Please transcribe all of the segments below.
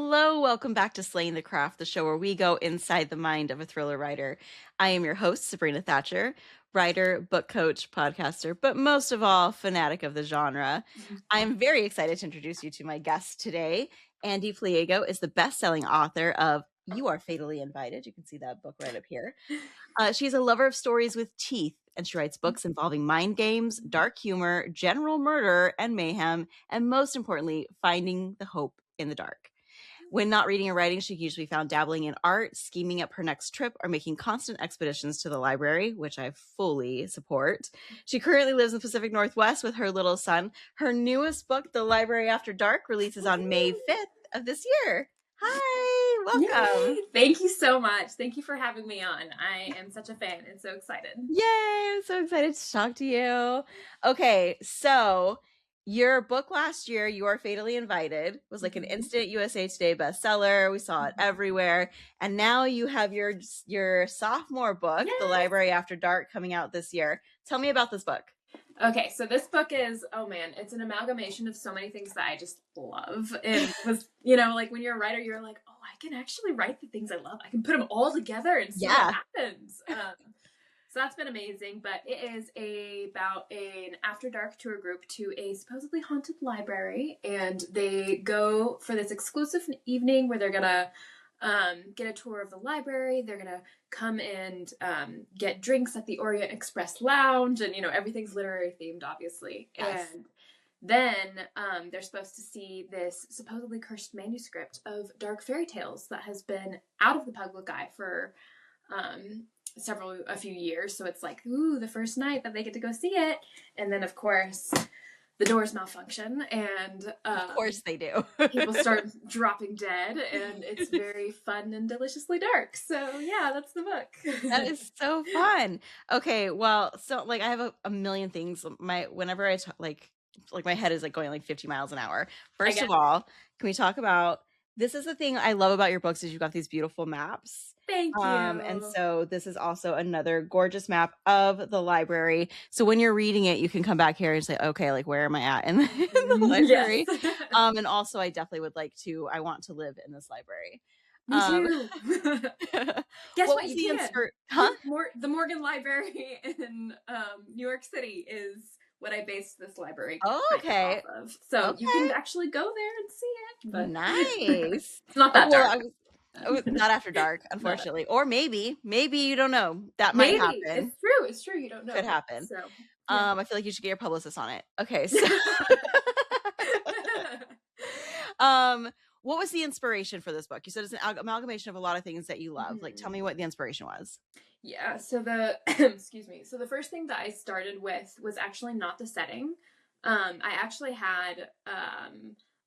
Hello, welcome back to Slaying the Craft, the show where we go inside the mind of a thriller writer. I am your host, Sabrina Thatcher, writer, book coach, podcaster, but most of all, fanatic of the genre. I am very excited to introduce you to my guest today. Ande Pliego is the best-selling author of You Are Fatally Invited. You can see that book right up here. She's a lover of stories with teeth, and she writes books involving mind games, dark humor, general murder, and mayhem, and most importantly, finding the hope in the dark. When not reading or writing, she can usually be found dabbling in art, scheming up her next trip, or making constant expeditions to the library, which I fully support. She currently lives in the Pacific Northwest with her little son. Her newest book, The Library After Dark, releases on May 5th of this year. Hi, welcome. Yay! Thank you so much. Thank you for having me on. I am such a fan and so excited. Yay, I'm so excited to talk to you. Okay, so your book last year, You Are Fatally Invited, was like an instant USA Today bestseller. We saw it everywhere. And now you have your sophomore book, Yes. The Library After Dark, coming out this year. Tell me about this book. Okay, so this book is, oh man, it's an amalgamation of so many things that I just love. And was, like when you're a writer, you're like, oh, I can actually write the things I love. I can put them all together and see what happens. So that's been amazing, but it is about an after dark tour group to a supposedly haunted library, and they go for this exclusive evening where they're gonna get a tour of the library. They're gonna come and get drinks at the Orient Express Lounge, and everything's literary themed, obviously. Yes. And then they're supposed to see this supposedly cursed manuscript of dark fairy tales that has been out of the public eye for a few years. So it's like, ooh, the first night that they get to go see it, and then of course the doors malfunction, and of course they do. People start dropping dead, and it's very fun and deliciously dark. So yeah, that's the book. That is so fun. Okay, well, so like I have a million things. Whenever I like my head is like going like 50 miles an hour. First of all, can we talk about, this is the thing I love about your books, is you've got these beautiful maps. Thank you. And so this is also another gorgeous map of the library. So when you're reading it, you can come back here and say, okay, like where am I at in the library? Yes. And also I definitely would like to, I want to live in this library. Me too. Guess what? You can. The Morgan Library in New York City is what I based this library off of. So you can actually go there and see it. But nice. It's not that dark. Not after dark, unfortunately. Or maybe you don't know. That might happen. It's true. You don't know. Could happen. So, I feel like you should get your publicist on it. Okay. So what was the inspiration for this book? You said it's an amalgamation of a lot of things that you love. Like, tell me what the inspiration was. Yeah, so excuse me. So the first thing that I started with was actually not the setting. I actually had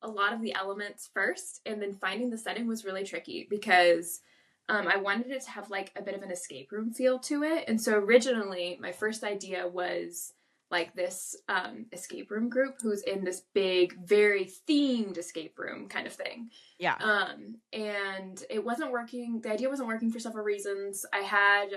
a lot of the elements first, and then finding the setting was really tricky because I wanted it to have like a bit of an escape room feel to it. And so originally my first idea was like this escape room group who's in this big, very themed escape room kind of thing. Yeah. And it wasn't working. The idea wasn't working for several reasons. I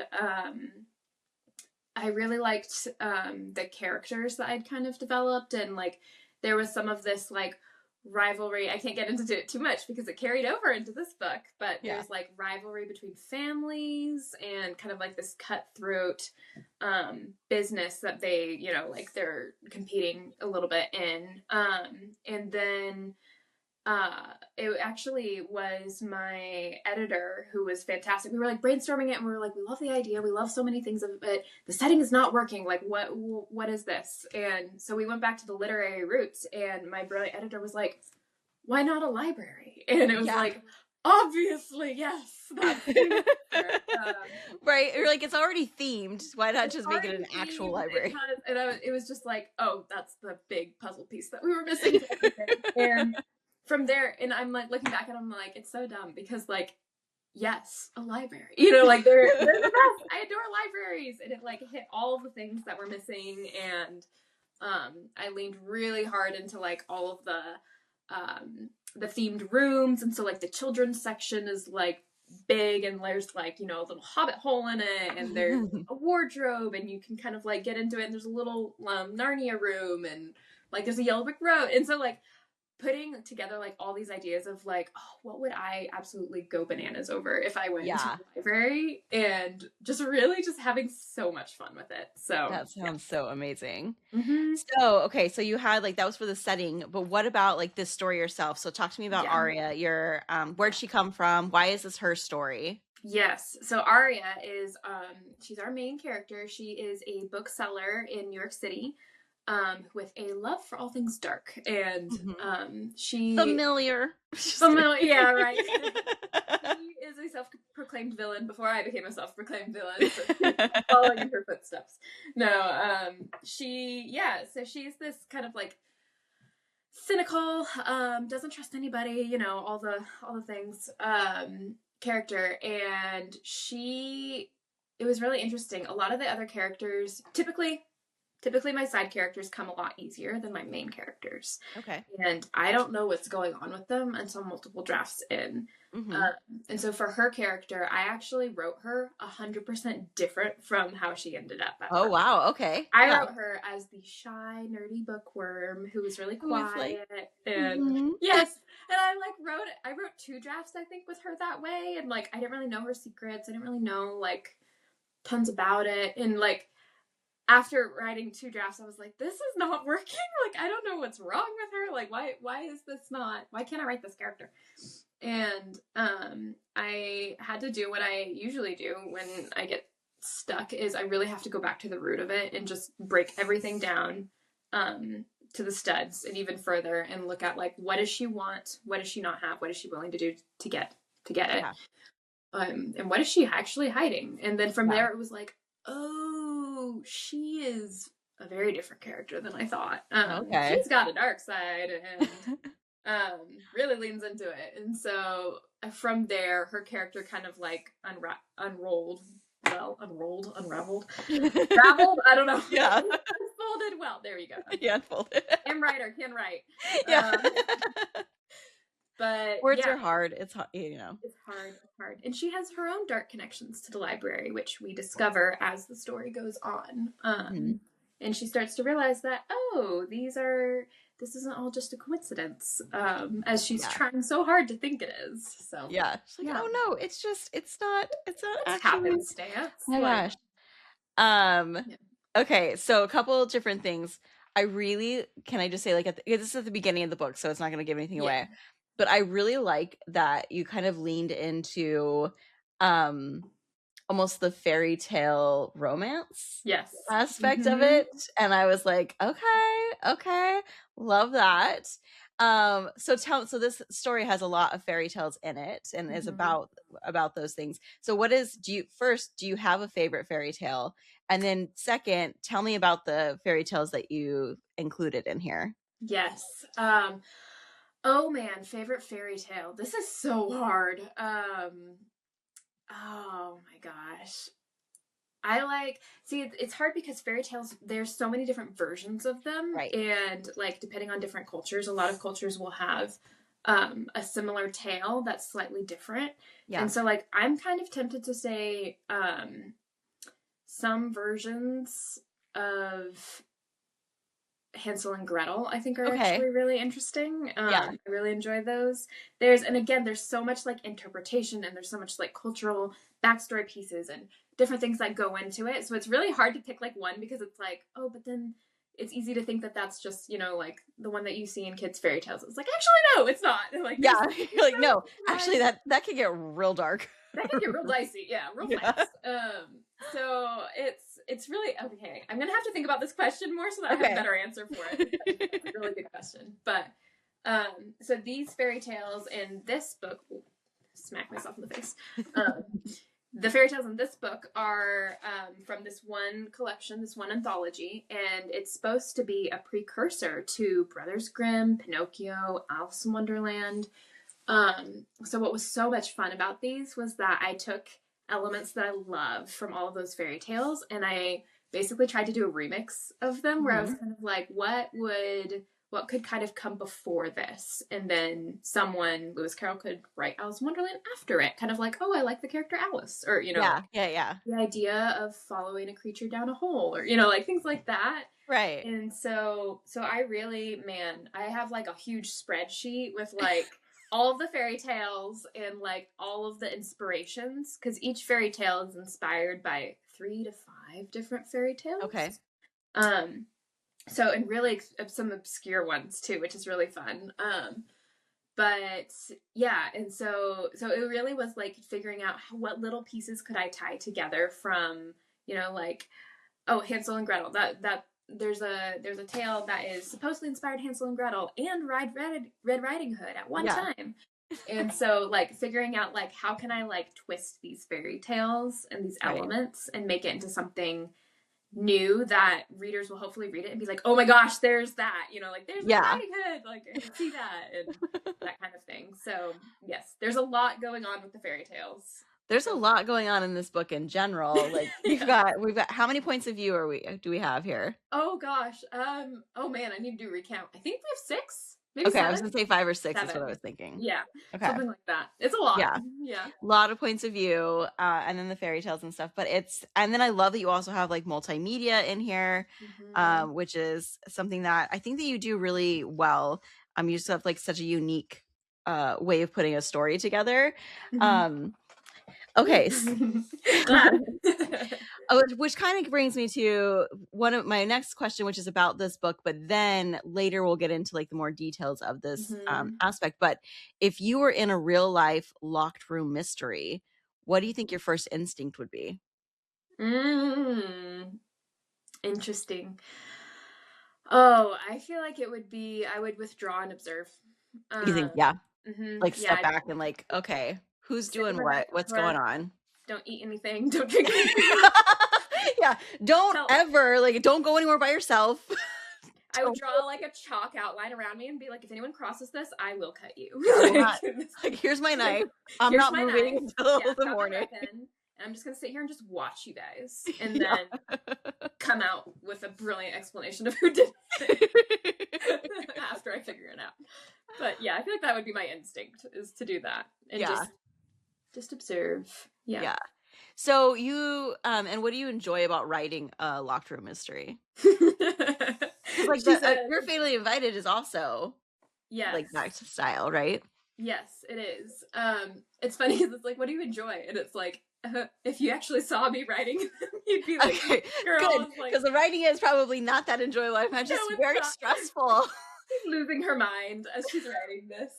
really liked the characters that I'd kind of developed, and like there was some of this like rivalry. I can't get into it too much because it carried over into this book, but there's like rivalry between families and kind of like this cutthroat business that they, like they're competing a little bit in. And then it actually was my editor who was fantastic. We were like brainstorming it, and we were like, we love the idea. We love so many things of it. The setting is not working. Like, what is this? And so we went back to the literary roots, and my brilliant editor was like, why not a library? And it was like, obviously, yes. Right. You're like, it's already themed. Why not just make it an actual library? It was just like, oh, that's the big puzzle piece that we were missing. And from there, and I'm like looking back at them, like, it's so dumb because like, yes, a library, like they're the best. I adore libraries, and it like hit all the things that were missing. And I leaned really hard into like all of the themed rooms, and so like the children's section is like big, and there's like a little hobbit hole in it, and there's a wardrobe, and you can kind of like get into it, and there's a little Narnia room, and like there's a yellow brick road, and so like putting together like all these ideas of like, oh, what would I absolutely go bananas over if I went into Yeah. the library, and just really just having so much fun with it. So That sounds so amazing. hmm So, okay, so you had like that was for the setting, but what about like this story yourself? So talk to me about yeah. Aria. Your where'd she come from? Why is this her story? Yes. So Aria is she's our main character. She is a bookseller in New York City, with a love for all things dark. And Mhm. she Familiar. Just kidding. familiar, yeah, right. She is a self-proclaimed villain before I became a self-proclaimed villain, so she's following in her footsteps. No, so she's this kind of like cynical, doesn't trust anybody, you know, all the things, character. And it was really interesting. A lot of the other characters, typically my side characters come a lot easier than my main characters. Okay. And I don't know what's going on with them until multiple drafts in. Mm-hmm. And so for her character, I actually wrote her 100% different from how she ended up at Oh first. wow. Okay. I Yeah. wrote her as the shy, nerdy bookworm who was really Who is like, quiet, and mhm. yes, and I wrote 2 drafts I think with her that way, and like I didn't really know her secrets. I didn't really know like tons about it, and like after writing 2 drafts, I was like, this is not working. Like I don't know what's wrong with her. Like why is this not? Why can't I write this character? And I had to do what I usually do when I get stuck, is I really have to go back to the root of it and just break everything down to the studs and even further, and look at like, what does she want, what does she not have, what is she willing to do to get it, Yeah. and what is she actually hiding. And then from Yeah. there it was like, oh, she is a very different character than I thought. Okay. She's got a dark side, and really leans into it. And so from there, her character kind of like unraveled. Raveled. I don't know. Yeah. Unfolded. Well, there you go. Yeah, unfolded. Am writer can write. Yeah. But Words yeah, are hard. It's hard, you know. it's hard. And she has her own dark connections to the library, which we discover as the story goes on. Mhm. And she starts to realize that, oh, this isn't all just a coincidence, as she's trying so hard to think it is. So Yeah. She's like, oh no, it's not it's actually. happenstance. Oh my gosh. Yeah. Okay, so a couple different things. Can I just say, like, this is at the beginning of the book, so it's not going to give anything away. But I really like that you kind of leaned into almost the fairy tale romance aspect of it. And I was like, okay, love that. So this story has a lot of fairy tales in it and is about those things. So do you have a favorite fairy tale? And then second, tell me about the fairy tales that you included in here. Yes. Oh man, favorite fairy tale. This is so hard. Oh my gosh. It's hard because fairy tales, there's so many different versions of them. Right. And like, depending on different cultures, a lot of cultures will have a similar tale that's slightly different. Yeah. And so like, I'm kind of tempted to say some versions of Hansel and Gretel, I think, are actually really interesting. I really enjoy those. There's so much like interpretation, and there's so much like cultural backstory pieces and different things that go into it. So it's really hard to pick like one, because it's like, oh, but then it's easy to think that that's just, you know, like the one that you see in kids' fairy tales. It's like, actually, no, it's not. Like, yeah, you're like, no, actually, that can get real dark. That can get real dicey, yeah, real fast. So it's really okay. I'm gonna have to think about this question more so that I have a better answer for it. It's a really good question. But so these fairy tales in this book, smack myself in the face. The fairy tales in this book are from this one collection, this one anthology, and it's supposed to be a precursor to Brothers Grimm, Pinocchio, Alice in Wonderland. So what was so much fun about these was that I took elements that I love from all of those fairy tales, and I basically tried to do a remix of them, where I was kind of like, what would what could kind of come before this, and then Lewis Carroll could write Alice in Wonderland after it, kind of like, oh, I like the character Alice, or Yeah, like yeah. the idea of following a creature down a hole, or like things like that. Right. And so I really, man, I have like a huge spreadsheet with like all of the fairy tales and like all of the inspirations, because each fairy tale is inspired by 3 to 5 different fairy tales. Okay. So, and really some obscure ones too, which is really fun. But yeah, and so it really was like figuring out what little pieces could I tie together from, like, oh, Hansel and Gretel, that there's a tale that is supposedly inspired Hansel and Gretel and Red Riding Hood at one time. And so like figuring out like how can I like twist these fairy tales and these elements and make it into something new that readers will hopefully read it and be like, oh my gosh, there's that, like there's Red Riding Hood, like I can see that, and that kind of thing. So yes, there's a lot going on with the fairy tales. There's a lot going on in this book in general. Like we've got how many points of view do we have here? Oh gosh. Oh man, I need to do a recount. I think we have 6. Maybe okay, 7? I was gonna say 5 or 6 7. is what I was thinking. Yeah. Okay. Something like that. It's a lot. Yeah. Yeah. A lot of points of view, and then the fairy tales and stuff. But and then I love that you also have like multimedia in here, which is something that I think that you do really well. You just have like such a unique way of putting a story together. Okay. Which kind of brings me to one of my next question, which is about this book, but then later we'll get into like the more details of this aspect. But if you were in a real life locked room mystery, what do you think your first instinct would be? Interesting. Oh, I feel like it would be, I would withdraw and observe. You think, like step back and like, okay, who's doing what? What's going on? Don't eat anything. Don't drink anything. Yeah. Don't go anywhere by yourself. I would draw like a chalk outline around me and be like, if anyone crosses this, I will cut you. Like, here's my knife. I'm not moving until the morning. And I'm just going to sit here and just watch you guys. And then come out with a brilliant explanation of who did it after I figure it out. But yeah, I feel like that would be my instinct, is to do that. And just observe. Yeah. So you, and what do you enjoy about writing a locked room mystery? Like You're Fatally Invited is also like that style, right? Yes, it is. It's funny because it's like, what do you enjoy? And it's like, if you actually saw me writing, you'd be like, okay, good, because the writing is probably not that enjoyable. I find just very stressful. She's losing her mind as she's writing this,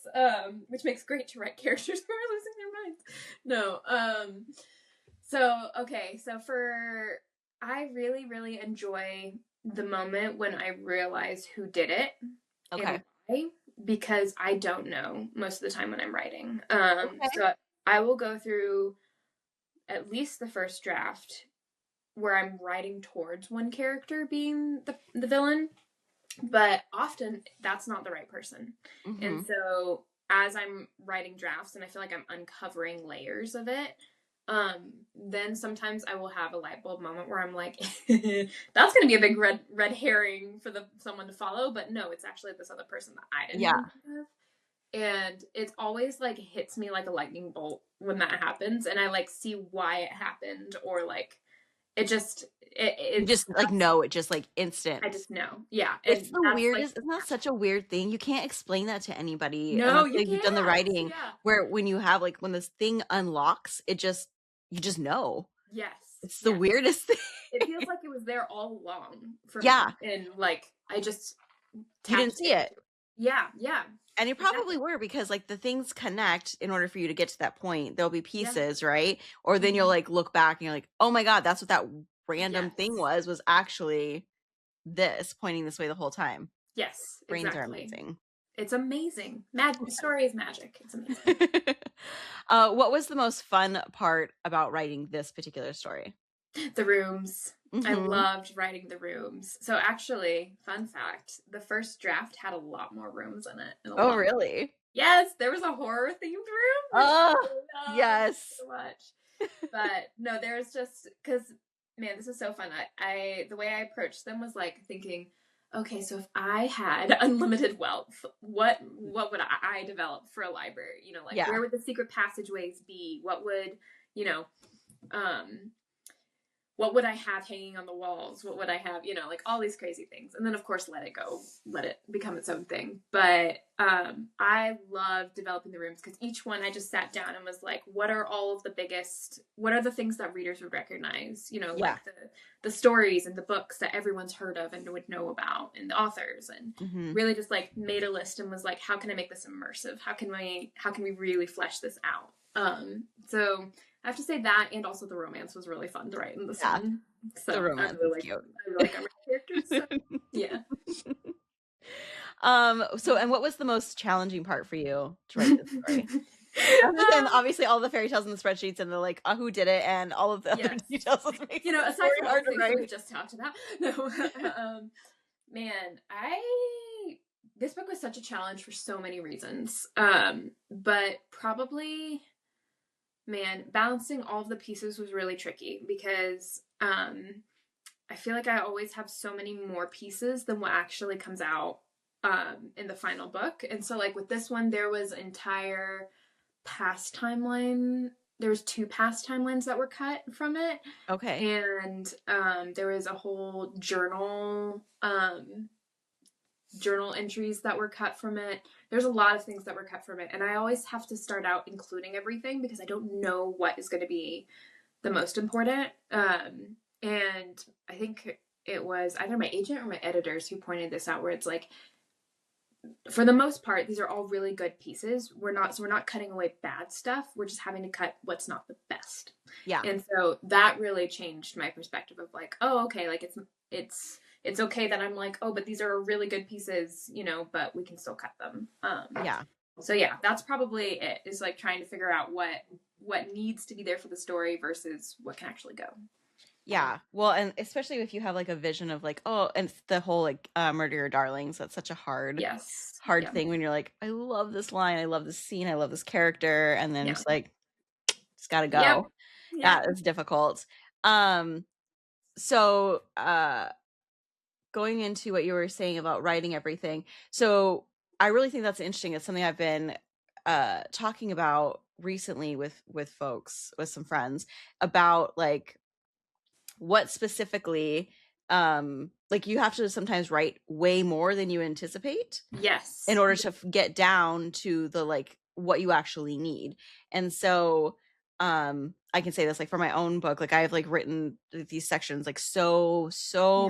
which makes great to write characters who are losing their minds. No, I really, really enjoy the moment when I realize who did it. Okay. And why, because I don't know most of the time when I'm writing. So I will go through at least the first draft where I'm writing towards one character being the villain, but often that's not the right person. And so as I'm writing drafts and I feel like I'm uncovering layers of it, then sometimes I will have a light bulb moment where I'm like, that's going to be a big red herring for someone to follow, but no, it's actually this other person that I didn't think of. And it's always like hits me like a lightning bolt when that happens, and I like see why it happened, or like it just no, it just like instant. I just know. Yeah. It's the weirdest. Isn't that such a weird thing? You can't explain that to anybody. No, you've done the writing where when you have like when this thing unlocks, you just know. Yes. It's the weirdest thing. It feels like it was there all along for me. And like I just you didn't see it. Yeah. And you probably were, because like the things connect in order for you to get to that point. There'll be pieces, right? Or then you'll like look back and you're like, oh my God, that's what that random thing was actually this, pointing this way the whole time. Yes. Brains are amazing. It's amazing. The story is magic. It's amazing. What was the most fun part about writing this particular story? The rooms. I loved writing the rooms. So actually, fun fact, the first draft had a lot more rooms in it. Oh, really? Yes, there was a horror themed room. Oh, yes. So much. But no, there's just, because, man, this is so fun. The way I approached them was like thinking, okay, so if I had unlimited wealth, what would I develop for a library? You know, like Yeah. where would the secret passageways be? What would, you know, um what would I have hanging on the walls? What would I have, you know, like all these crazy things. And then of course let it go, let it become its own thing. But I love developing the rooms because each one I just sat down and was like, what are the things that readers would recognize? You know, Yeah. like the stories and the books that everyone's heard of and would know about, and the authors, and really just like made a list and was like, how can I make this immersive? How can we really flesh this out? So I have to say that, and also the romance was really fun to write in this one. So the romance is cute. I really like our characters. So, yeah. So, and what was the most challenging part for you to write this story? Other than obviously all the fairy tales and the spreadsheets and the like, who did it and all of the other details. You know, aside from all the things that we just talked about. No, man, this book was such a challenge for so many reasons. But probably, man, balancing all of the pieces was really tricky because I feel like I always have so many more pieces than what actually comes out in the final book. And so like with this one, there was entire past timeline. There was 2 past timelines that were cut from it. Okay. And there was a whole journal entries that were cut from it. There's a lot of things that were cut from it. And I always have to start out including everything because I don't know what is going to be the most important. And I think it was either my agent or my editors who pointed this out, where it's like, for the most part, these are all really good pieces. We're not cutting away bad stuff. We're just having to cut what's not the best. Yeah. And so that really changed my perspective of like, oh, okay, like it's okay that I'm like, oh, but these are really good pieces, you know, but we can still cut them. Yeah. So yeah, that's probably it, is like trying to figure out what needs to be there for the story versus what can actually go. Yeah. Well, and especially if you have like a vision of like, oh, and the whole like Murder Your Darlings, that's such a hard thing when you're like, I love this line, I love this scene, I love this character, and then just like, it's gotta go. Yep. That is difficult. So going into what you were saying about writing everything, so I really think that's interesting. It's something I've been talking about recently with folks, with some friends, about like what specifically like you have to sometimes write way more than you anticipate, yes, in order to get down to the like what you actually need. And so I can say this like for my own book, like I've like written these sections like so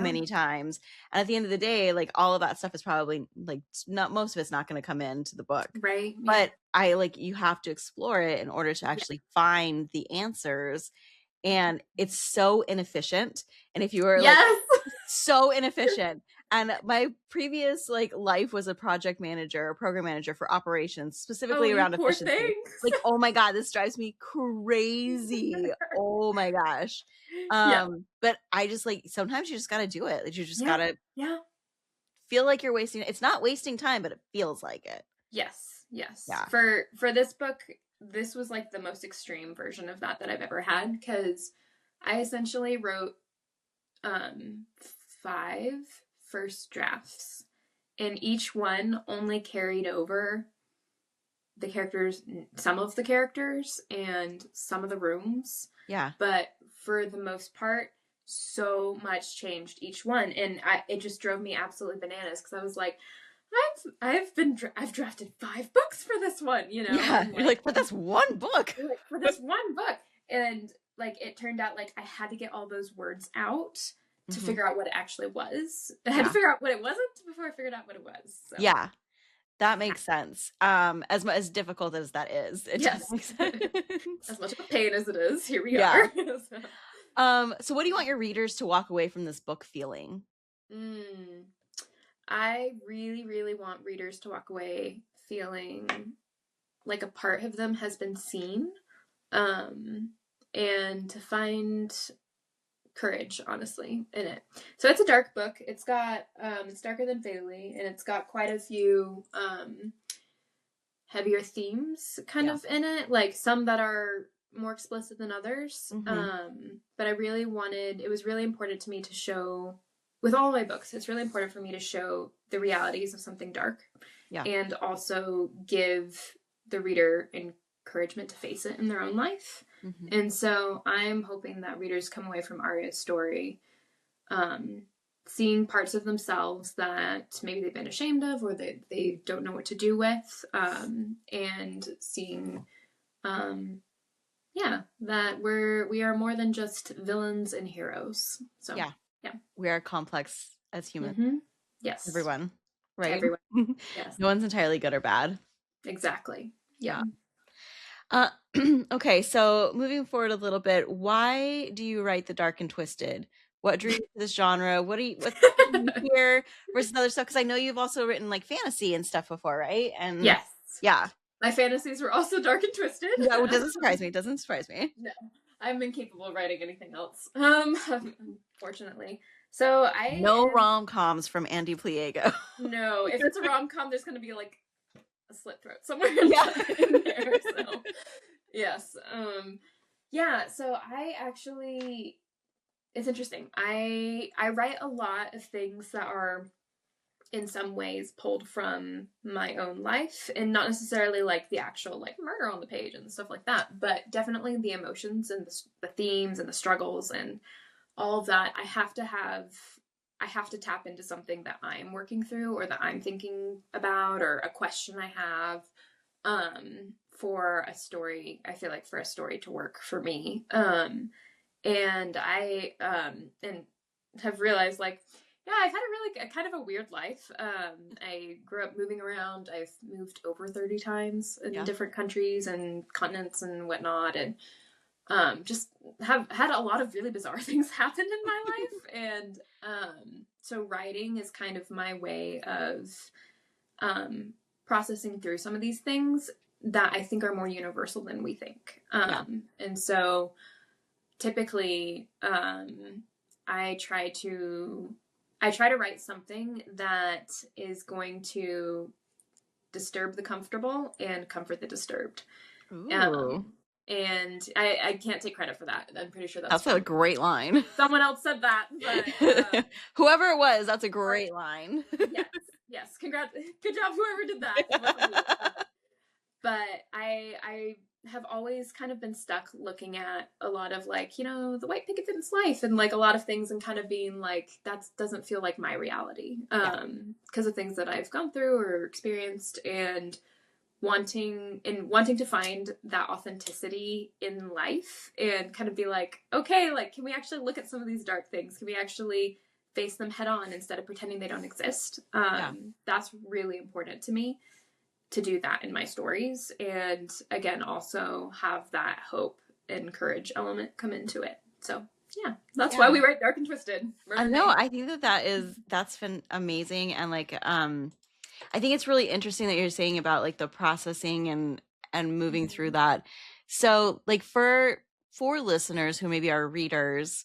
many times, and at the end of the day, like all of that stuff is probably like not, most of it's not going to come into the book, right? But I like, you have to explore it in order to actually find the answers. And it's so inefficient. And if you were like so inefficient, and my previous like life was a project manager or program manager for operations, specifically around efficiency. Like, oh my God, this drives me crazy. Oh my gosh. But I just like, sometimes you just got to do it. Like, you just got to feel like you're wasting. It's not wasting time, but it feels like it. Yes. Yeah. For this book, this was like the most extreme version of that I've ever had, because I essentially wrote 5 first drafts, and each one only carried over the characters, some of the characters and some of the rooms. Yeah. But for the most part, so much changed each one, and it just drove me absolutely bananas, because I was like, I've drafted 5 books for this one, you know? Yeah, you're like, for this one book. For this one book. And like, it turned out like I had to get all those words out to figure out what it actually was. I had to figure out what it wasn't before I figured out what it was. So. Yeah, that makes sense. As difficult as that is, it does make sense. As much of a pain as it is, here we are. So what do you want your readers to walk away from this book feeling? I really, really want readers to walk away feeling like a part of them has been seen, and to find courage, honestly, in it. So it's a dark book. It's got it's darker than Fatality, and it's got quite a few heavier themes kind of in it, like some that are more explicit than others. But I really wanted, it was really important to me to show with all my books, it's really important for me to show the realities of something dark, and also give the reader encouragement to face it in their own life. Mm-hmm. And so I'm hoping that readers come away from Arya's story seeing parts of themselves that maybe they've been ashamed of, or they don't know what to do with, and seeing that we are more than just villains and heroes. So yeah, we are complex as humans. Mm-hmm. Yes, everyone, right? Everyone. Yes, no one's entirely good or bad. Exactly. Yeah. Okay, so moving forward a little bit, why do you write the dark and twisted? What drew you to this genre? What's here versus other stuff? Because I know you've also written like fantasy and stuff before, right? And yes, yeah, my fantasies were also dark and twisted. Yeah, it doesn't surprise me. No, I'm incapable of writing anything else. Unfortunately. So no rom-coms from Ande Pliego. No, if it's a rom-com, there's going to be like a slit throat somewhere in there. So yes, So I actually, it's interesting. I write a lot of things that are in some ways pulled from my own life, and not necessarily like the actual like murder on the page and stuff like that, but definitely the emotions and the themes and the struggles and all of that. I have to tap into something that I'm working through, or that I'm thinking about, or a question I have for a story. I feel like for a story to work for me. And I have realized, like, yeah, I've had a kind of a weird life. I grew up moving around. I've moved over 30 times in different countries and continents and whatnot, and just have had a lot of really bizarre things happen in my life. And so writing is kind of my way of processing through some of these things that I think are more universal than we think. And so typically I try to write something that is going to disturb the comfortable and comfort the disturbed. And I can't take credit for that. I'm pretty sure that's a great line. Someone else said that, but whoever it was, that's a great line. Yes. Congrats. Good job, whoever did that. But I have always kind of been stuck looking at a lot of like, the white picket fence life and like a lot of things, and kind of being like, that doesn't feel like my reality because of things that I've gone through or experienced, and wanting to find that authenticity in life and kind of be like, okay, like, can we actually look at some of these dark things? Can we actually face them head on instead of pretending they don't exist? That's really important to me, to do that in my stories, and again also have that hope and courage element come into it. So that's why we write dark and twisted. No, I think that's been amazing. And like I think it's really interesting that you're saying about like the processing and moving through that. So like for listeners who maybe are readers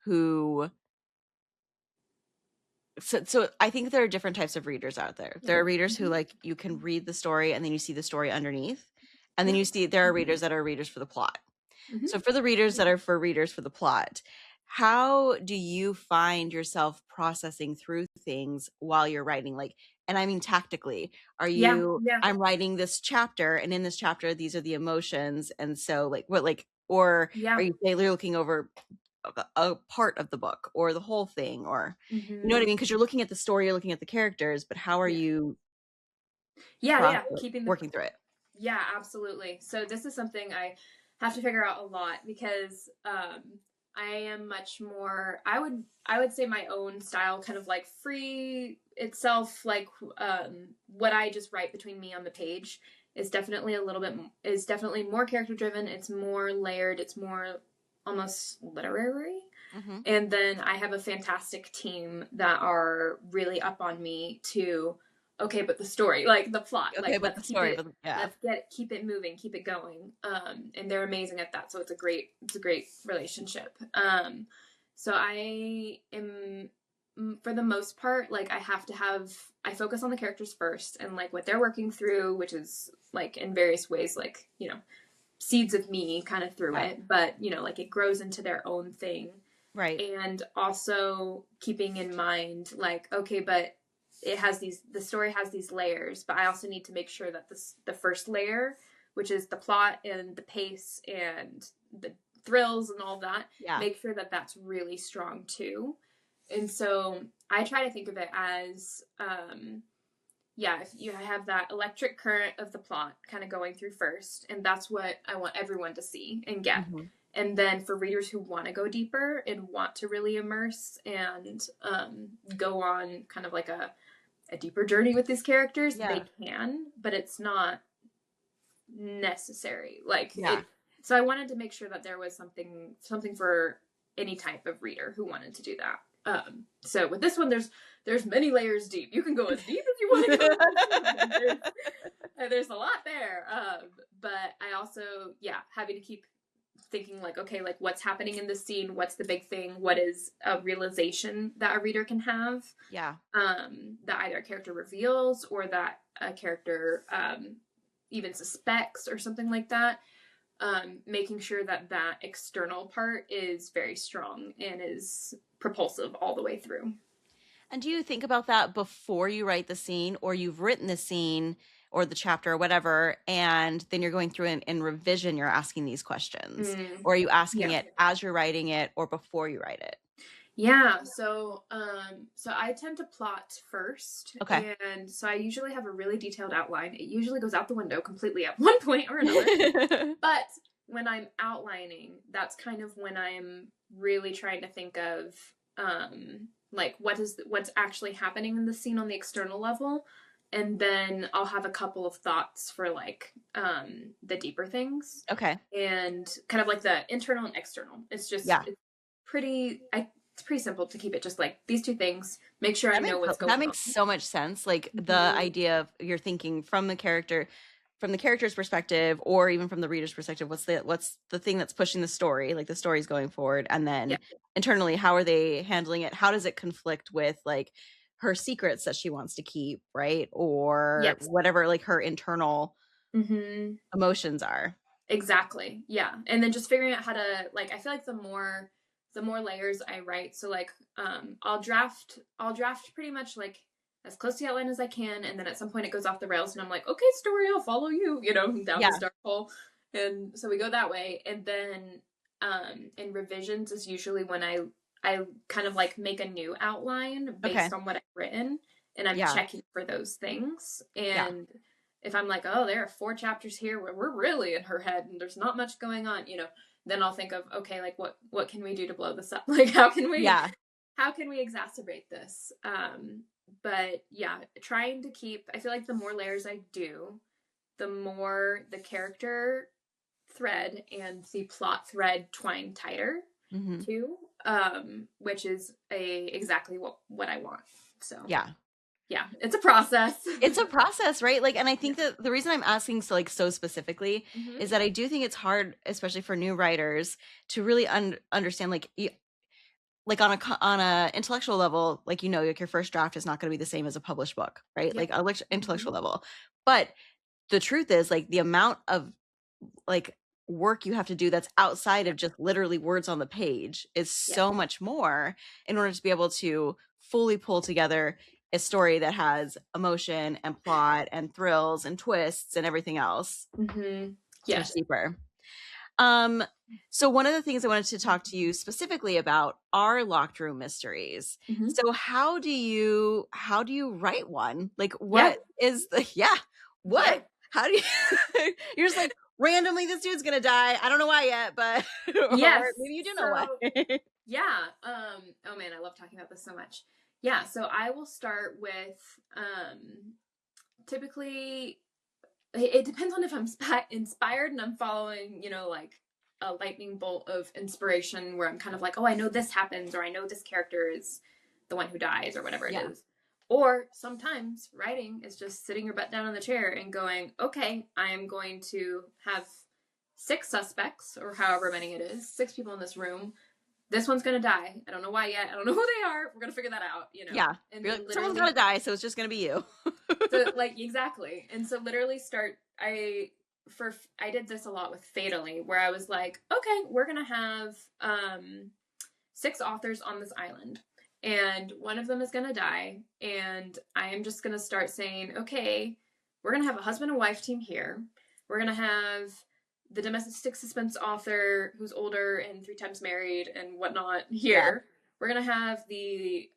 who so I think there are different types of readers out there. There are readers who like, you can read the story and then you see the story underneath. And then there are readers that are readers for the plot. So for the readers that are readers for the plot, how do you find yourself processing through things while you're writing? Like, and I mean tactically, are you, I'm writing this chapter, and in this chapter, these are the emotions. And so like, what, like, or are you looking over a part of the book or the whole thing, or you know what I mean? Because you're looking at the story, you're looking at the characters, but how are you working through it? Yeah, absolutely. So this is something I have to figure out a lot, because I am much more, I would say my own style, kind of like free itself, like what I just write between me on the page is definitely more character driven. It's more layered. It's more almost literary. And then I have a fantastic team that are really up on me to, okay, but the story, like the plot, okay, like, but the story, let's keep it moving, keep it going. And they're amazing at that. So it's a great relationship. So I am, for the most part, like I focus on the characters first and like what they're working through, which is like in various ways, like, seeds of me kind of through it, but like it grows into their own thing. Right. And also keeping in mind, like, okay, but the story has these layers, but I also need to make sure that the first layer, which is the plot and the pace and the thrills and all that, Yeah. make sure that that's really strong too. And so I try to think of it as, if you have that electric current of the plot kind of going through first, and that's what I want everyone to see and get. Mm-hmm. And then for readers who want to go deeper and want to really immerse and go on kind of like a deeper journey with these characters, they can, but it's not necessary. Like it. So I wanted to make sure that there was something for any type of reader who wanted to do that. So with this one, there's many layers deep. You can go as deep as you want to go. There's a lot there. But I also, having to keep thinking like, okay, like what's happening in this scene? What's the big thing? What is a realization that a reader can have? Yeah. That either a character reveals or that a character even suspects or something like that. Making sure that external part is very strong and is propulsive all the way through. And do you think about that before you write the scene, or you've written the scene or the chapter or whatever, and then you're going through in revision, you're asking these questions? Or are you asking it as you're writing it or before you write it? Yeah, so I tend to plot first. Okay. And so I usually have a really detailed outline. It usually goes out the window completely at one point or another. But when I'm outlining, that's kind of when I'm really trying to think of like what's actually happening in the scene on the external level. And then I'll have a couple of thoughts for like the deeper things. Okay. And kind of like the internal and external. It's just it's pretty simple to keep it just like these two things. Make sure I know what's going on. That makes so much sense. Like the idea of you're thinking from the character's perspective, or even from the reader's perspective, what's the thing that's pushing the story, like the story's going forward, and then internally, how are they handling it? How does it conflict with like her secrets that she wants to keep, right? Or whatever, like her internal emotions are. Exactly. Yeah. And then just figuring out how to, like, I feel like the more layers I write, so like I'll draft pretty much like as close to the outline as I can, and then at some point it goes off the rails and I'm like, okay, story, I'll follow you, down this dark hole. And so we go that way. And then in revisions is usually when I kind of like make a new outline based on what I've written, and I'm checking for those things. And if I'm like, oh, there are 4 chapters here where we're really in her head and there's not much going on, then I'll think of, okay, like what can we do to blow this up? Like how can we exacerbate this? But trying to keep, I feel like the more layers I do, the more the character thread and the plot thread twine tighter too, which is exactly what I want. So yeah, it's a process. It's a process, right? Like, and I think that the reason I'm asking so specifically is that I do think it's hard, especially for new writers, to really understand, like on a intellectual level, like, like your first draft is not going to be the same as a published book, right? Like intellectual level. But the truth is, like, the amount of like work you have to do that's outside of just literally words on the page is so much more in order to be able to fully pull together a story that has emotion and plot and thrills and twists and everything else. Much deeper. So one of the things I wanted to talk to you specifically about are locked room mysteries. So how do you write one? Like, what is the what? How do you you're just like, randomly this dude's gonna die. I don't know why yet, but maybe you do know why. Oh man, I love talking about this so much. So I will start with typically it depends on if I'm inspired and I'm following, like a lightning bolt of inspiration where I'm kind of like, oh, I know this happens, or I know this character is the one who dies, or whatever it is. Or sometimes writing is just sitting your butt down on the chair and going, okay, I am going to have 6 suspects, or however many it is, 6 people in this room. This one's going to die. I don't know why yet. I don't know who they are. We're going to figure that out, Yeah. And like, someone's going to die, so it's just going to be you. So, like, exactly. And so literally I did this a lot with Fatally, where I was like, okay, we're going to have 6 authors on this island, and one of them is going to die, and I am just going to start saying, okay, we're going to have a husband and wife team here. We're going to have the domestic suspense author who's older and 3 times married and whatnot here. We're going to have the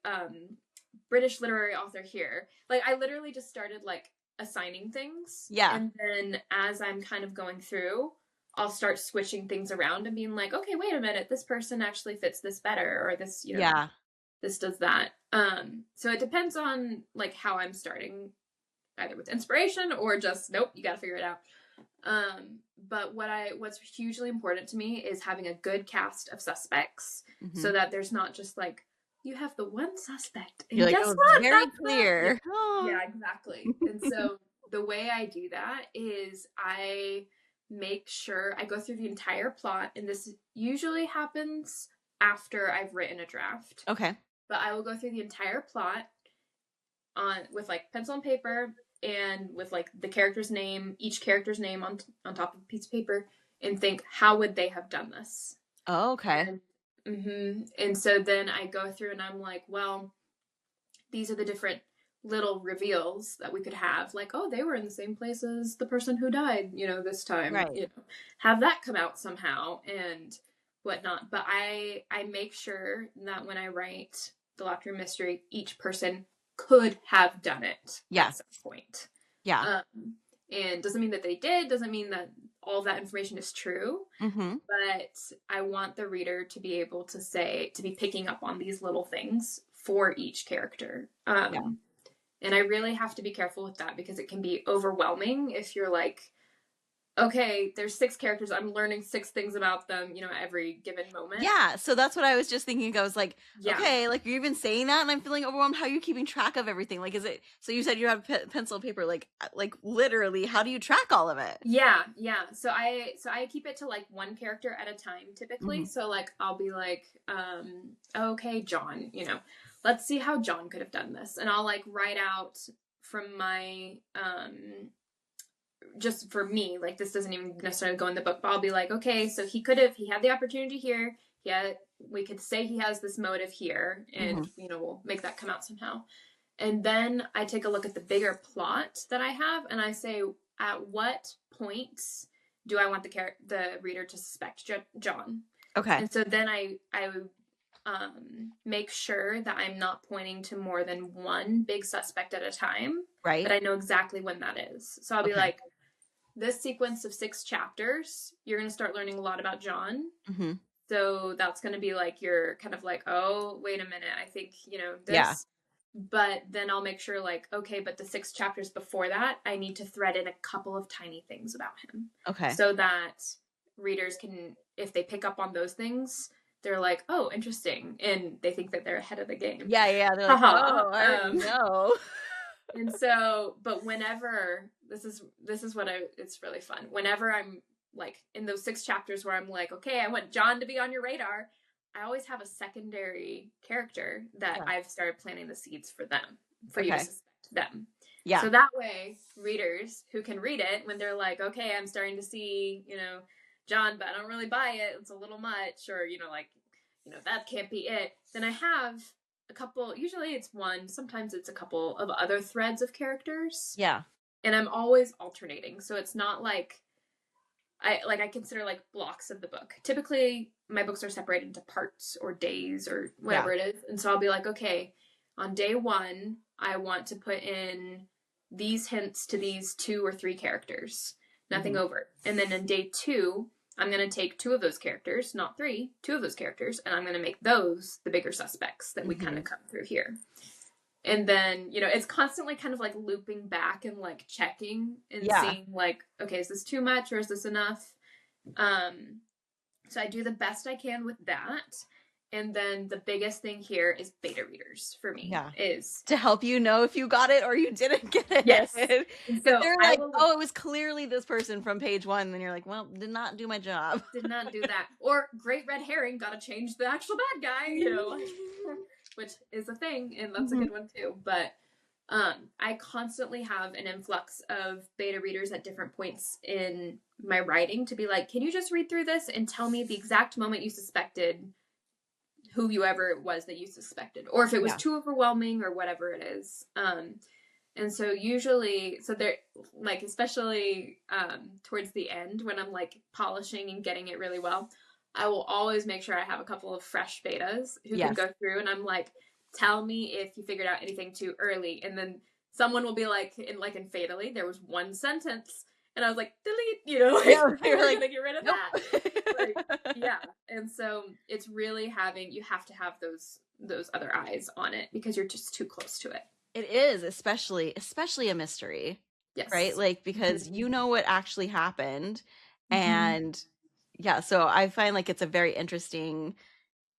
British literary author here. Like, I literally just started, like, assigning things. Yeah. And then as I'm kind of going through, I'll start switching things around and being like, okay, wait a minute, this person actually fits this better, or this, you know, this does that. So it depends on, like, how I'm starting, either with inspiration or just, nope, you got to figure it out. But what's hugely important to me is having a good cast of suspects, so that there's not just like, you have the one suspect, and you're like, guess oh, what? very clear. Yeah, exactly. And so the way I do that is I make sure I go through the entire plot, and this usually happens after I've written a draft. Okay. But I will go through the entire plot with like pencil and paper, and with like the character's name, each character's name on top of a piece of paper, and think, how would they have done this? Oh, okay. And so then I go through and I'm like, well, these are the different little reveals that we could have. Like, oh, they were in the same place as the person who died, you know, this time. Right. You know, have that come out somehow and whatnot. But I make sure that when I write the Locked Room Mystery, each person could have done it at some point. Yeah. And doesn't mean that they did, doesn't mean that all that information is true, but I want the reader to be able to be picking up on these little things for each character. And I really have to be careful with that, because it can be overwhelming if you're like, okay, there's 6 characters, I'm learning 6 things about them, you know, at every given moment. Yeah, so that's what I was just thinking. I was like, okay, like, you're even saying that, and I'm feeling overwhelmed. How are you keeping track of everything? Like, is it, so you said you have pencil and paper, like literally, how do you track all of it? Yeah. So I keep it to like 1 character at a time, typically. So like, I'll be like, okay, John, you know, let's see how John could have done this. And I'll like write out from my, just for me, like, this doesn't even necessarily go in the book, but I'll be like, okay, so he had the opportunity here. We could say he has this motive here, and, you know, we'll make that come out somehow. And then I take a look at the bigger plot that I have, and I say, at what points do I want the reader to suspect John? Okay. And so then I make sure that I'm not pointing to more than one big suspect at a time. Right. But I know exactly when that is. So I'll be like, this sequence of 6 chapters, you're going to start learning a lot about John. So that's going to be like, you're kind of like, oh, wait a minute, I think, you know, this. Yeah. But then I'll make sure, like, okay, but the 6 chapters before that, I need to thread in a couple of tiny things about him. Okay. So that readers can, if they pick up on those things, they're like, oh, interesting. And they think that they're ahead of the game. Yeah. They're like, oh, I know. And so, but whenever, this is what it's really fun. Whenever I'm like in those 6 chapters where I'm like, okay, I want John to be on your radar, I always have a secondary character that I've started planting the seeds for them, for you to suspect them. Yeah. So that way, readers who can read it, when they're like, okay, I'm starting to see, you know, John, but I don't really buy it, it's a little much, or, you know, like, you know, that can't be it. Then I have a couple, usually it's 1, sometimes it's a couple of other threads of characters. Yeah. And I'm always alternating. So it's not like, I consider like blocks of the book. Typically, my books are separated into parts or days or whatever it is. And so I'll be like, okay, on day 1, I want to put in these hints to these 2 or 3 characters. Nothing overt. And then in day 2, I'm going to take 2 of those characters, not 3, 2 of those characters, and I'm going to make those the bigger suspects that we kind of come through here. And then, you know, it's constantly kind of like looping back and like checking and seeing like, okay, is this too much or is this enough? So I do the best I can with that. And then the biggest thing here is beta readers for me. Yeah. Is to help you know if you got it or you didn't get it. Yes. So they're like, oh, it was clearly this person from page 1. And you're like, well, did not do my job. Did not do that. Or great red herring, gotta change the actual bad guy, you know, which is a thing. And that's a good one too. But I constantly have an influx of beta readers at different points in my writing to be like, can you just read through this and tell me the exact moment you suspected whoever it was that you suspected, or if it was Yeah. too overwhelming or whatever it is. And so usually, so they're like, especially towards the end when I'm like polishing and getting it really well, I will always make sure I have a couple of fresh betas who can Yes. go through, and I'm like, tell me if you figured out anything too early. And then someone will be like in Fatally, there was one sentence, and I was like, delete, you know, like, Yeah, we're you're like, gonna get rid of nope. that. Like, yeah. And so it's really you have to have those other eyes on it because you're just too close to it. It is, especially a mystery. Yes. Right? Like, because you know what actually happened. Mhm. And yeah, so I find like it's a very interesting,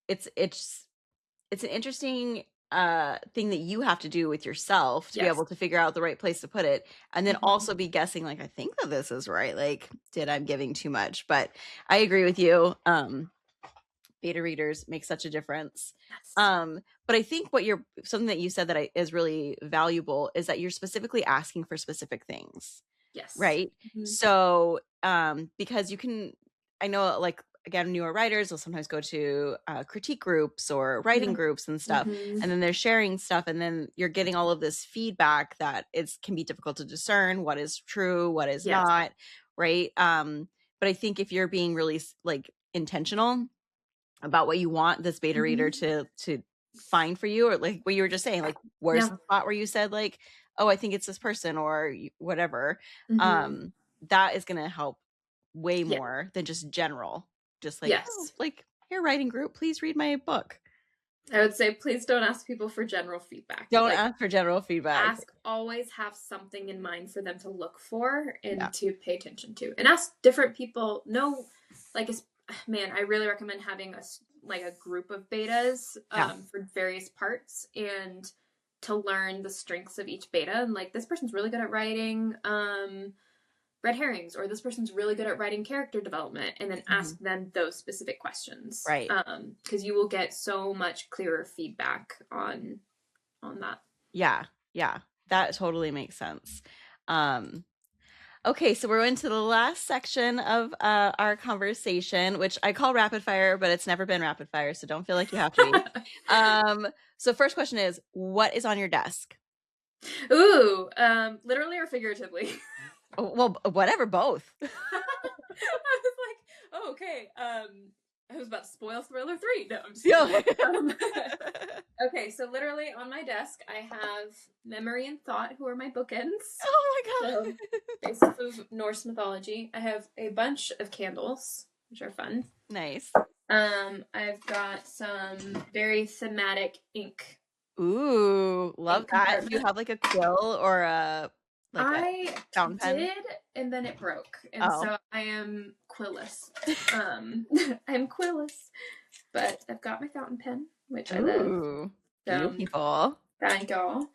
it's an interesting thing that you have to do with yourself to be Yes. able to figure out the right place to put it, and then Mhm. also be guessing like, I think that this is right, like, did I'm giving too much? But I agree with you. Beta readers make such a difference. Yes. But I think something that you said that is really valuable is that you're specifically asking for specific things. Yes. Right. Mhm. So because I know, like, again, newer writers will sometimes go to critique groups or writing groups and stuff, Mhm. and then they're sharing stuff, and then you're getting all of this feedback that can be difficult to discern what is true, what is Yes. not, right? But I think if you're being really like intentional about what you want this beta reader to find for you, or like what you were just saying, like, where's the spot where you said like, oh, I think it's this person, or whatever, Mhm. that is going to help way more than just general, just like, Yes. oh, like, here, writing group, please read my book. I would say please don't ask people for general feedback. Don't like, ask for general feedback. always have something in mind for them to look for and Yeah. to pay attention to, and ask different people. Like, man, I really recommend having a group of betas for various parts, and to learn the strengths of each beta, and like, this person's really good at writing red herrings, or this person's really good at writing character development, and then ask them those specific questions, Right? Because you will get so much clearer feedback on that. Yeah, that totally makes sense. Okay, so we're into the last section of our conversation, which I call rapid fire, but it's never been rapid fire, so don't feel like you have to be. So first question is, what is on your desk? Ooh, literally or figuratively? Well, whatever, both. I was like, oh, okay. I was about to spoil Thriller 3. No, I'm just kidding. Okay, so literally on my desk, I have Memory and Thought, who are my bookends. Oh my god. So, based of Norse mythology. I have a bunch of candles, which are fun. Nice. I've got some very thematic ink. Ooh, love that. Do you have like a quill or a fountain pen? Did, and then it broke, and so I am quillless. I'm quillless, but I've got my fountain pen, which I love. Beautiful. Thank y'all.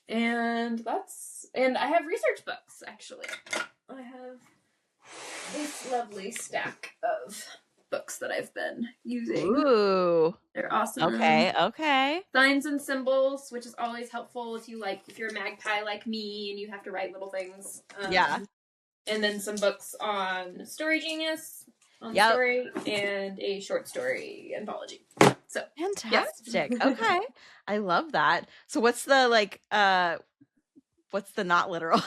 And I have research books, actually. I have this lovely stack of books that I've been using. Ooh. They're awesome. Okay. Signs and symbols, which is always helpful if you're a magpie like me and you have to write little things. And then some books on Story Genius, on story, and a short story anthology. So fantastic. Yes. Okay. I love that. So what's the what's the not literal?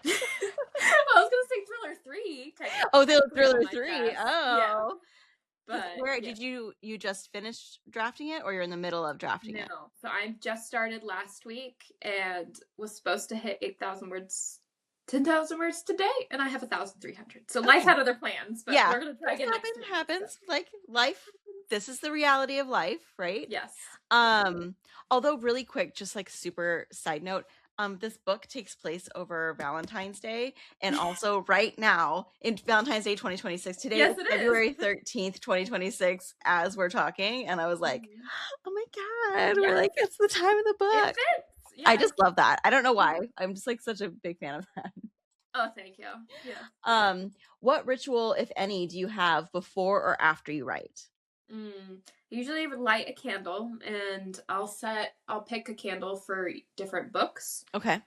I was gonna say Thriller 3. Oh, the Thriller 3. Oh. Yeah. But where did you just finish drafting it, or you're in the middle of drafting it? No. So I just started last week and was supposed to hit 8,000 words, 10,000 words today, and I have 1,300. So life had other plans, but we're gonna try again next week. Happens. Like, life. This is the reality of life, right? Yes. Although, really quick, just like super side note, this book takes place over Valentine's Day, and also right now in Valentine's Day 2026. Today is February 13th, 2026, as we're talking, and I was like, oh my god, we're like, it's the time of the book. It fits. Yes. I just love that. I don't know why. I'm just like such a big fan of that. Oh, thank you. Yeah. What ritual, if any, do you have before or after you write? Usually light a candle, and I'll pick a candle for different books. Okay.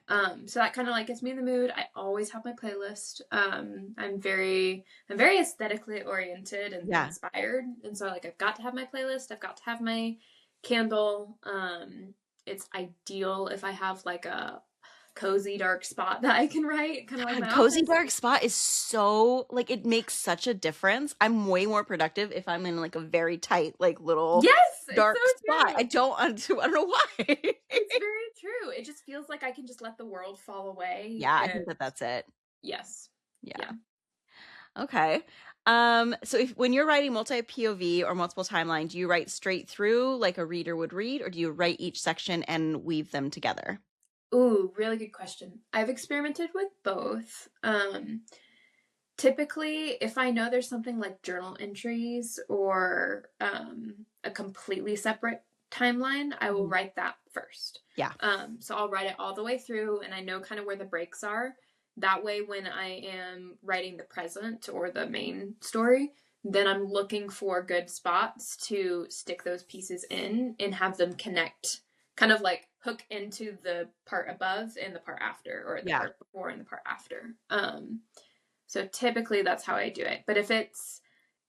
So that kind of like gets me in the mood. I always have my playlist. I'm very aesthetically oriented and inspired, and so like I've got to have my playlist. I've got to have my candle. It's ideal if I have like a cozy dark spot that I can write, kind of like my cozy office. dark spot is so like it makes such a difference. I'm way more productive if I'm in like a very tight like little dark spot. I don't know why. It's very true. It just feels like I can just let the world fall away. Yeah, I think that's it. Yes. Yeah. Okay. So when you're writing multi POV or multiple timeline, do you write straight through like a reader would read, or do you write each section and weave them together? Ooh, really good question. I've experimented with both. Typically, if I know there's something like journal entries or a completely separate timeline, I will write that first. Yeah. So I'll write it all the way through, and I know kind of where the breaks are. That way, when I am writing the present or the main story, then I'm looking for good spots to stick those pieces in and have them connect, kind of like hook into the part above and the part after, or the part before and the part after. So typically that's how I do it. But if it's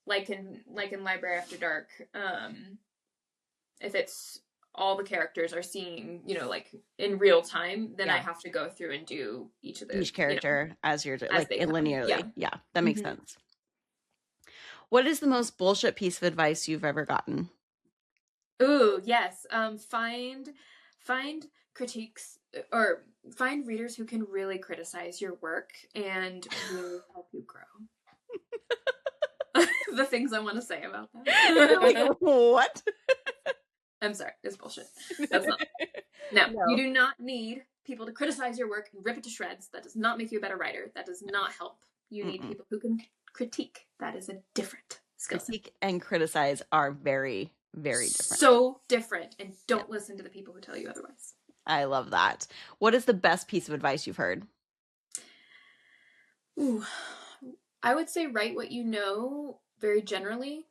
like in Library After Dark, if it's all the characters are seeing, like in real time, then I have to go through and do each character as you're like linearly. Yeah, that makes sense. What is the most bullshit piece of advice you've ever gotten? Ooh, yes. Find critiques or find readers who can really criticize your work and really help you grow. The things I want to say about that. Like, what? I'm sorry, it's bullshit. That's not. No, you do not need people to criticize your work and rip it to shreds. That does not make you a better writer. That does not help. You need people who can critique. That is a different skill set. Critique and criticize are very, very different. So different, and don't listen to the people who tell you otherwise. I love that. What is the best piece of advice you've heard? Ooh, I would say write what you know very generally,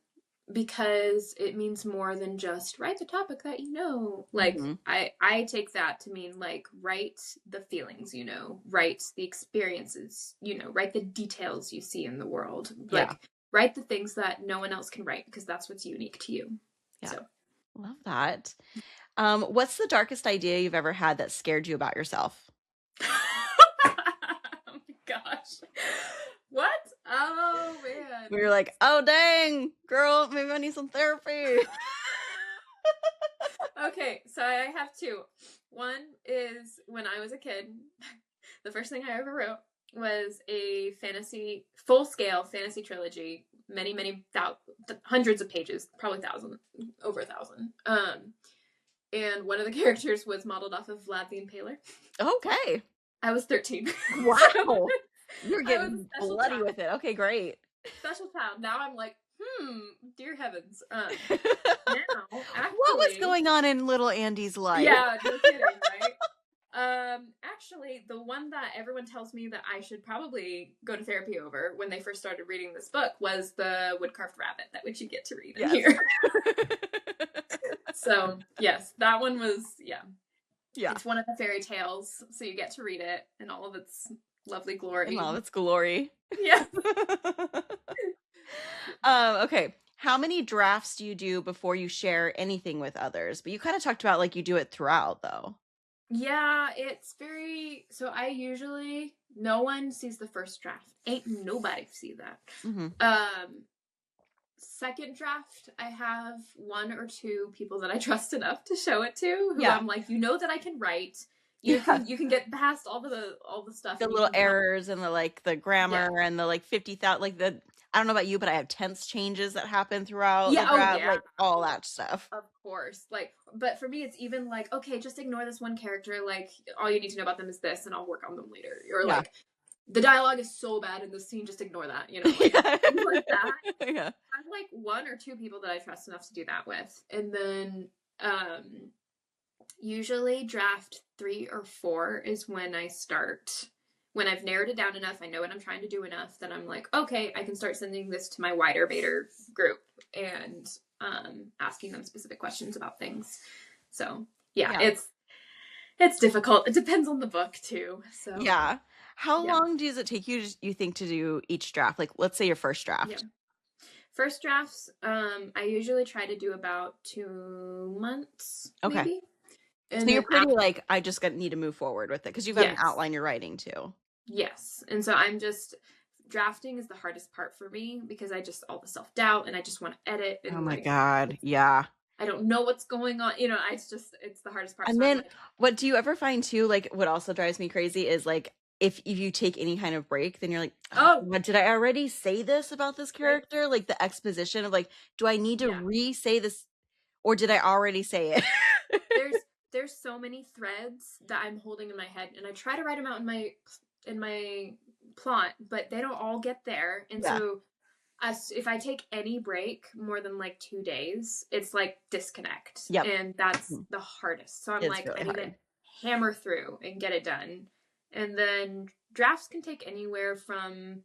because it means more than just write the topic that you know. Like, I take that to mean like write the feelings you know, write the experiences you know, write the details you see in the world. Like, write the things that no one else can write, because that's what's unique to you. Yeah. So love that. What's the darkest idea you've ever had that scared you about yourself? Oh my gosh. What? Oh man. We were like, oh dang, girl, maybe I need some therapy. Okay, so I have two. One is when I was a kid, the first thing I ever wrote was a full-scale fantasy trilogy, many hundreds of pages, probably over 1,000. And one of the characters was modeled off of Vlad the Impaler. Okay. I was 13. Wow. You were getting bloody with it. Okay, great. Special child. Now I'm like, dear heavens. Now, actually, what was going on in little Andy's life? Yeah, no kidding, right? Actually, the one that everyone tells me that I should probably go to therapy over when they first started reading this book was the Wood-Carved Rabbit, that which you get to read in here. So, yes, that one was, yeah. It's one of the fairy tales, so you get to read it in all of its lovely glory. In all of its glory. Yeah. Okay. How many drafts do you do before you share anything with others? But you kind of talked about like you do it throughout, though. Yeah, it's very... So I usually... No one sees the first draft. Ain't nobody see that. Second draft, I have one or two people that I trust enough to show it to, who I'm like, that I can write. You can get past all the stuff. The little errors and the grammar and the 50,000 I don't know about you, but I have tense changes that happen throughout the draft, all that stuff. Of course. But for me, it's even like, okay, just ignore this one character. Like, all you need to know about them is this, and I'll work on them later. Or like, the dialogue is so bad in this scene, just ignore that, like that. Yeah. I have like one or two people that I trust enough to do that with. And then usually draft 3 or 4 is when I start when I've narrowed it down enough, I know what I'm trying to do enough, that I'm like, okay, I can start sending this to my wider Bader group and asking them specific questions about things. So yeah, Yeah. it's difficult. It depends on the book too. So Yeah. How yeah. long does it take you think to do each draft? Like, let's say your first Yeah. draft. First drafts, I usually try to do about 2 months, Okay. maybe. So And you're then pretty like, I just need to move forward with it because you've got an yes. outline you're writing too. Yes. And so I'm just drafting is the hardest part for me because I just all the self-doubt and I just want to edit Oh and my like God. Yeah. I don't know what's going on. You know, it's the hardest part. And So I'm then like, what do you ever find too, like what also drives me crazy is like if you take any kind of break, then you're like, oh, oh, God, did I already say this about this right. character? Like the exposition of like, do I need to Yeah. re-say this or did I already say it? There's so many threads that I'm holding in my head and I try to write them out in my plot, but they don't all get there. And Yeah. so if I take any break more than like 2 days, it's like disconnect. Yep. And that's Mhm. the hardest. So I'm It's like, really I need to hard. hammer through and get it done. And then drafts can take anywhere from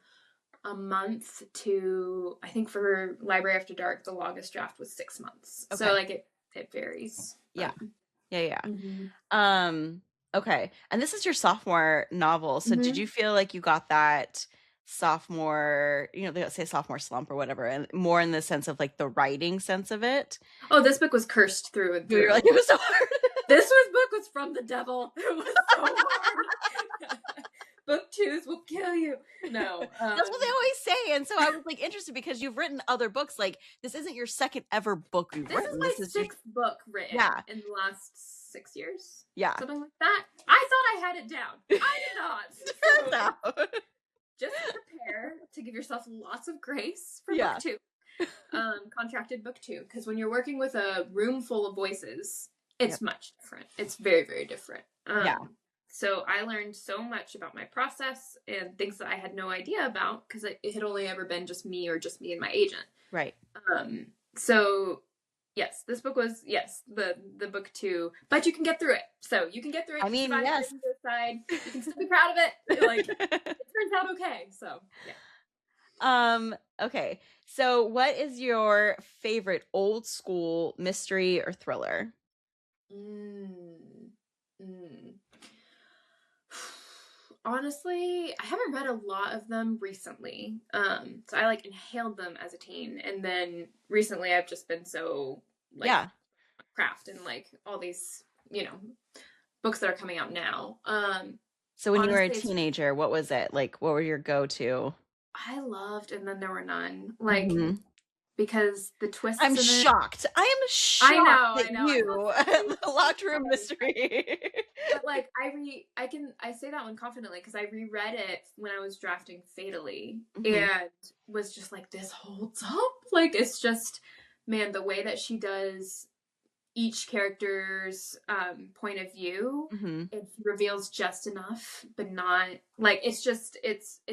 a month to, I think for Library After Dark, the longest draft was 6 months. Okay. So like it varies. Yeah. But, Yeah. mm-hmm. Okay. And this is your sophomore novel. So did Mm-hmm. you feel like you got that sophomore, they don't say sophomore slump or whatever, and more in the sense of like the writing sense of it? Oh, this book was cursed through and You're like, through. it was so hard. Book was from the devil. It was so hard. Book twos will kill you. No. That's what they always say. And so I was like interested because you've written other books. Like this isn't your second ever book you've This is written. my This is your 6th book written yeah. in the last 6 years. Yeah. Something like that. I thought I had it down. I did not. Turns out. Just prepare to give yourself lots of grace for Yeah. book 2. Contracted book 2. Because when you're working with a room full of voices, it's much different. It's very, very different. Yeah. So I learned so much about my process and things that I had no idea about because it had only ever been just me and my agent. Right. So yes, this book was the book 2, but you can get through it. So you can get through it. I mean, yes. You can still be proud of it. Like it turns out okay. So yeah. Okay. So what is your favorite old school mystery or thriller? Honestly, I haven't read a lot of them recently. So I like inhaled them as a teen, and then recently I've just been so like craft and like all these books that are coming out now. So when you were a teenager, what was it like? What were your go-to? I loved And Then There Were None, like because the twists. I'm shocked. I am shocked. I know. You the locked room mystery. But like I say that one confidently because I reread it when I was drafting Fatally and was just like, this holds up. Like it's just, man, the way that she does each character's point of view, it reveals just enough, but not like it's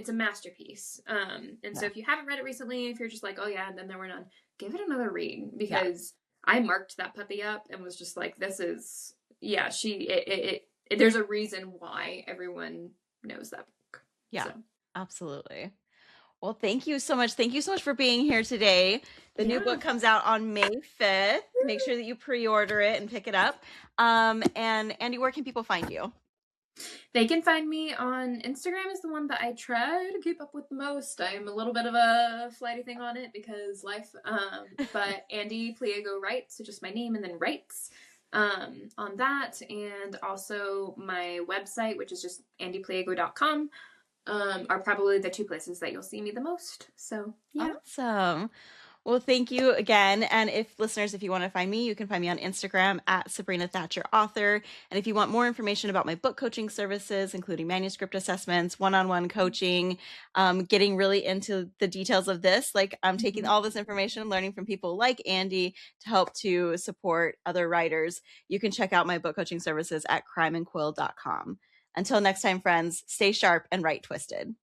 a masterpiece. And so if you haven't read it recently, if you're just like, oh yeah, And Then There Were None, give it another read because I marked that puppy up and was just like, this is there's a reason why everyone knows that book. Yeah, so. Absolutely. Well, thank you so much. Thank you so much for being here today. The new book comes out on May 5th. Make sure that you pre-order it and pick it up. And Andy, where can people find you? They can find me on Instagram is the one that I try to keep up with the most. I am a little bit of a flighty thing on it because life. But Ande Pliego writes, so just my name and then writes on that. And also my website, which is just andepliego.com. Are probably the 2 places that you'll see me the most. So, yeah. Awesome. Well, thank you again. And if you want to find me, you can find me on Instagram at Sabrina Thatcher Author. And if you want more information about my book coaching services, including manuscript assessments, one-on-one coaching, getting really into the details of this, like I'm taking all this information, learning from people like Ande to help to support other writers, you can check out my book coaching services at crimeandquill.com. Until next time, friends, stay sharp and write twisted.